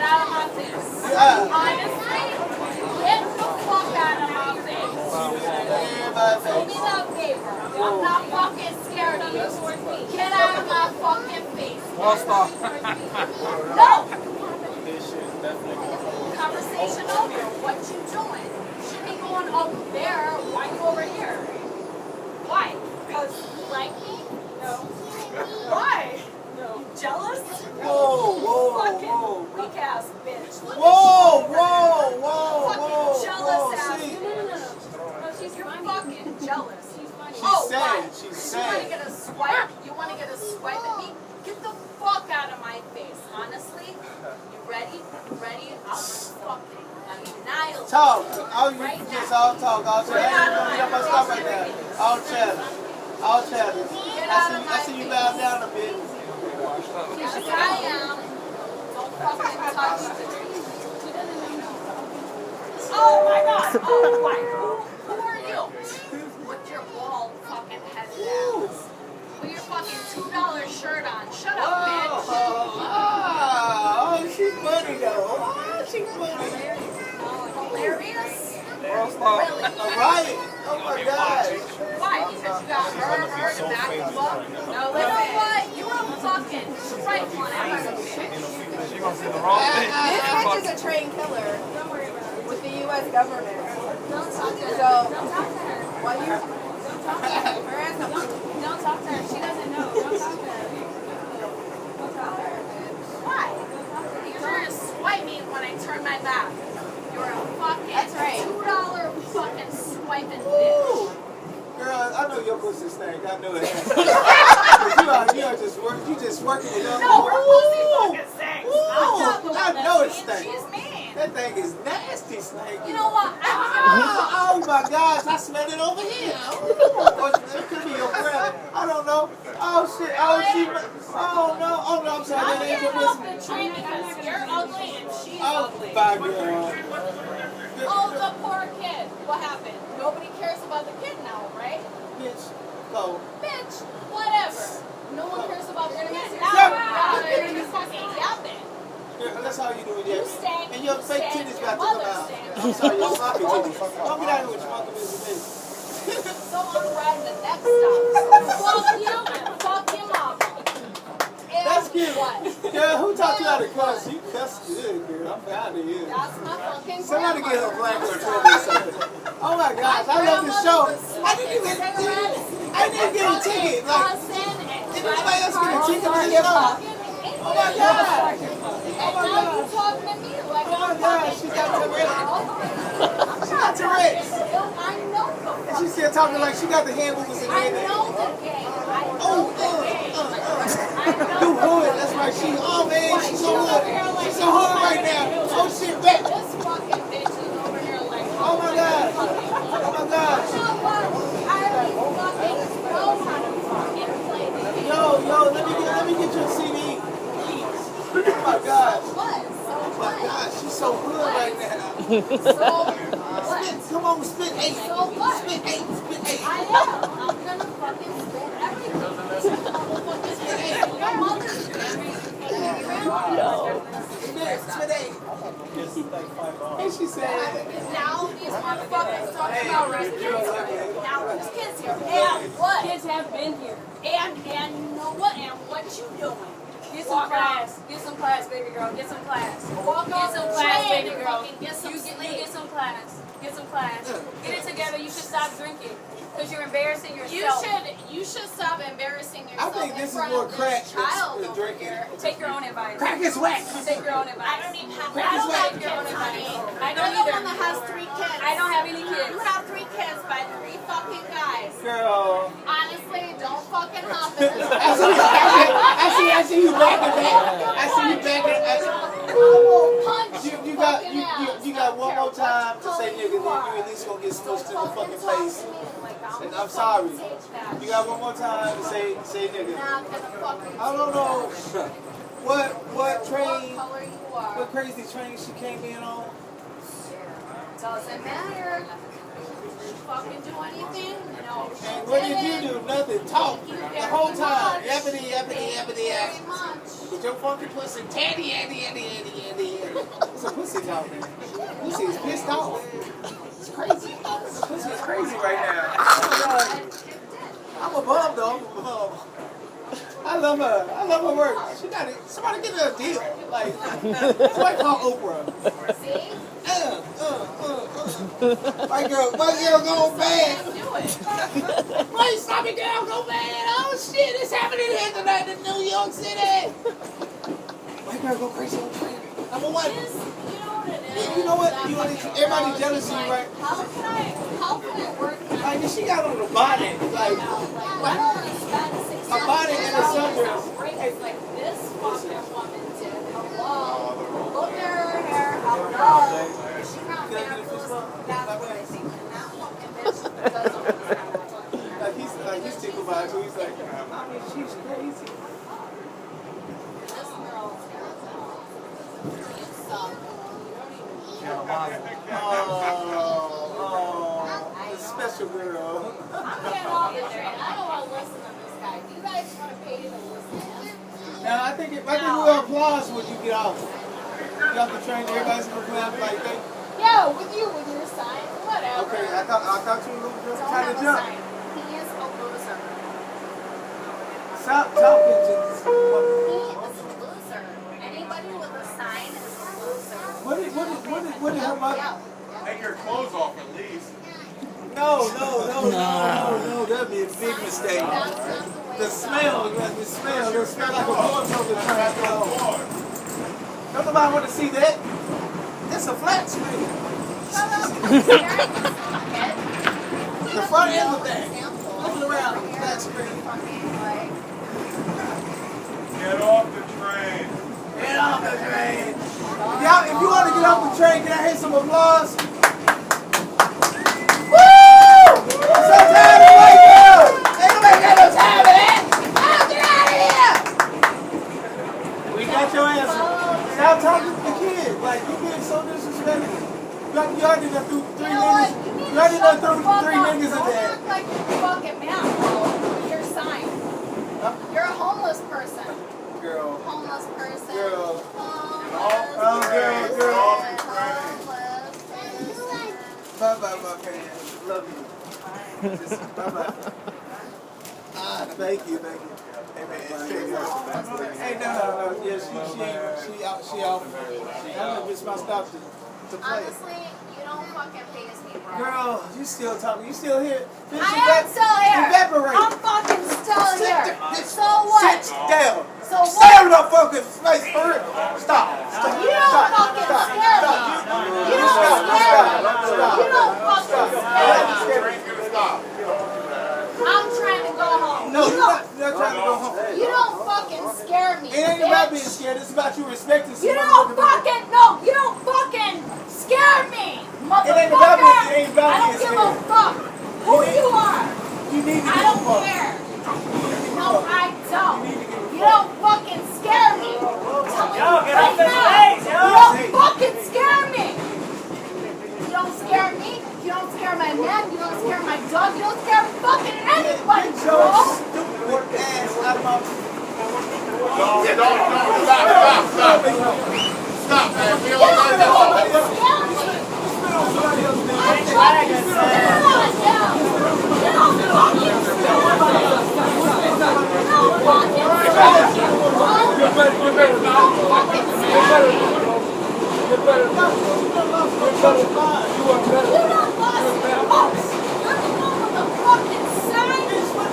out of my face. Honestly, get the fuck out of my face. Show me that paper. I'm not fucking scared of you. Get out of my fucking face. No. Conversation over. What you doing? You should be going over there. Why you over here? Why? Because you like me? No. Why? No. You jealous? Whoa. Fucking weak ass bitch. Look Whoa. Fucking jealous ass. See, No. You're fucking jealous. she's You want to sad. get a swipe? You want to get a swipe at me? Get the fuck out of my face. Honestly, you ready? Ready? I'm fucking annihilate. Talk. All you Right just now. all talk. All chat. Get out of my You don't stop right there. All chat. All chat. Get out of I my see you face. bow down a bit. Yes, I am. Don't fucking touch me. Oh my god. Oh my god. Who are you? With your bald fucking head down. With your fucking $2 shirt on. Shut up, bitch. Oh, she's funny though. Oh, she's funny. Hilarious? All right. Oh my gosh. Why? Because you got her to back you up? No, you know what? You a fucking straight one. I'm not gonna bitch. This bitch is a trained killer with the U.S. government. Don't talk to her. So, Don't talk to her. why you? Don't talk to her. Her ass up. Don't talk to her. She doesn't know. Don't talk to her. Don't talk to her. Why? You're trying to swipe me when I turn my back. You're a fucking That's right. $2 fucking swiping bitch. Girl, I know your pussy stank. I know it. you are just working. You just working it up. No, her pussy fucking stinks. Ooh, I'm not the I one know that's it mean. stinks. She's mean. That thing is nasty, snake. You know what? Oh my gosh, I smell it over here. Or it could be your breath. I don't know. Oh shit. Oh no. Oh no, I'm sorry. I'm That ain't your getting off pussy. the train because you're ugly and she's Oh ugly. my god. Oh, the poor kid. What happened? Nobody cares about the kid now, right? Bitch, go. Bitch, whatever. No one cares about the kid. Yeah. Now you're fucking yapping. Yeah, that's how you do it, You yeah. stank. And your fake stank, titties your got to come mother out. stank. I'm sorry, your sloppy titties. Don't get out here with your monkey business. So I'm riding the next stop. Fuck you and fuck your mama. And That's cute. what? Girl, who taught you how to cuss? You cuss good, girl. I'm proud of you. That's my fucking Somebody get her grandmother. black or trouble or something. Oh my gosh, I love this show. I didn't even get a ticket. Like, did anybody else get a ticket to the show? Oh my god. And now you talking to me like Oh my I'm God, fucking she got Tourette's. She got Tourette's. I know the And she's still talking like she got the hand movements in I there. know the game. I know Oh, the game. I You know hood, that's right. Oh man, she's so hood. She's so hood right now. Oh shit, back. this fucking bitch is over here like, Oh my gosh. Oh my gosh. you know what? I already fucking know how to fucking play the game. Yo, let me get your CD. Please. Oh my gosh. What? So Oh my what? gosh, she's so hood right now. So what? Come on, spit 8. So what? Spit 8. Spit 8. I am. I'm gonna fucking spit everything. Your mother's Spit 8. And she said, now these motherfuckers talking about rescue. Now there's kids here. And what? Kids have been here. And you know what? And what you doing? Get some class. Get some class, baby girl. Get some class. Walk Get off some the class, train baby and girl. fucking get some You sleep. get some class. Get some class. Get it together. You should stop drinking because you're embarrassing yourself. You should stop embarrassing I yourself think in this is front more of crack this child than over drinking. here. Take your own advice. crack is whack. Take your own advice. I don't even have. Crack I is don't whack. have kids, honey. I don't You're the either. one that has 3 kids. I don't have any kids. You have 3 kids by 3 fucking guys. Girl. Honestly, don't fucking hop in this. I see you backing back. I see you backing. I will punch You fucking ass. got one more time to say nigga, then you are. at least gonna get smushed in the fucking talk face. to me like And I'm I'm sorry. take that You got one more time to say nigga. Not gonna fucking I don't know what what train, color you are. what crazy train she came in on. Doesn't matter. Did you fucking do anything? No. And what did you do? Nothing. Talk the whole time. Yappity very much. With your funky pussy, Teddy. It's a pussy out there. Pussy is pissed off. It's crazy. Pussy is crazy right now. I'm a bum though. I'm a bum. I love her. I love her work. She got it. Somebody get her a deal. Like, somebody call Oprah. See? My girl go bad. Do it. My sloppy girl go bad. Oh shit, it's happening here tonight in New York City. My girl go crazy on train. Number one. You know what it is? You know what? Everybody jealous of you, right? How can I work? Like, she got on the body. Like, what? A body and a sundress. It's like this fucking woman did. Hello. Look at her hair. Hello. She not backwards. That's what I think. And that fucking bitch doesn't understand. Like he's tickled by it, so he's like, I mean, she's crazy. This girl suck. Oh, the special girl. I'm getting off the train. I don't want to listen to this guy. Do you guys want to pay to listen to him? Now, I think we'll applause when you get off. Get off the train, everybody's gonna clap like that. Yeah, with your sign. Whatever. Okay, I thought you were Don't trying have to a jump. sign. He is a loser. Stop talking to this He woman. is a loser. Anybody with a sign is a loser. What did her mother? Yeah. Take your clothes off at least. No, that'd be a big mistake. That's not the way The it's smell, it'll smell like a corpse on the train. Don't nobody want to see that. That's a flat screen. Shut up. The front and the back. Looking around, flat screen. Get off the train. Get off the train. If you want to get off the train, can I hear some applause? Woo! I'm so tired of white girls. Ain't nobody got no time for that. Oh, get out of here. We got your answer. Stop talking to the kid. Like, you being so disrespectful. You already done threw three niggas. You already done threw three niggas in Don't there. act like you're fucking mad, bro. Your sign. You're a homeless person. Girl. Homeless person. Girl. Homeless Girl. Homeless person. Bye-bye, my man. Love you. Bye-bye. Thank you. Hey, man. Hey, no. Yeah, she out. I'm just my stop to play. Honestly, you don't fucking phase me, bro. Girl, you still talking. You still here. I am still here. Evaporate. I'm fucking still here. So what? Sit down. So Stay what? on the fucking face for real. Stop. You don't fucking scare me. You don't scare me. You don't fucking scare me. I'm trying to go home. No, you're not trying to go home. You don't fucking scare me. It ain't about being bitch. scared. It's about you respecting You someone. don't fucking you don't fucking scare me, motherfucker. It ain't about being I don't give a scared. fuck who you are. You need to I get don't the fuck. care. No, I don't. You don't fucking scare me. Tell me right now. You don't fucking scare me. You don't scare me. You don't scare my man. You don't scare my dog. You don't scare fucking anybody, Get bro. your stupid ass out of my... Stop, man. We You all don't know fucking scare me. Somebody else did. I'm fucking scared right now. You don't fucking scare me. You don't fucking scare me, bro. You don't fucking scare me. You don't lost your hopes. You're the one with the fucking sign.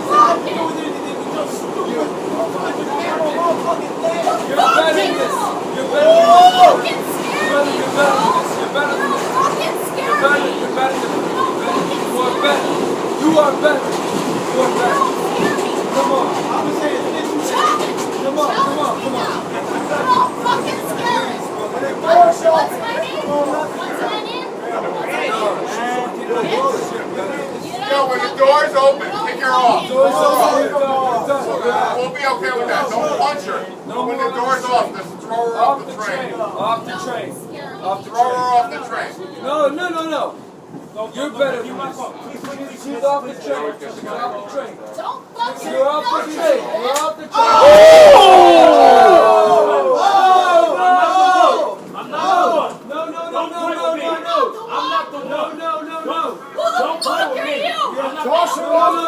Fucking. You are better. Come on. Yo, when the door's open, kick her off. We'll be okay with that. Don't punch her. When the door's off, just throw her off the train. Off the train. Off the Throw her train. off the train. No. You're better than this. She's off the train. She's off the train. Don't fucking You're off the train. You're off the train. I'm not the one. No. I'm not the one. No. Who the fuck are you? Joshua.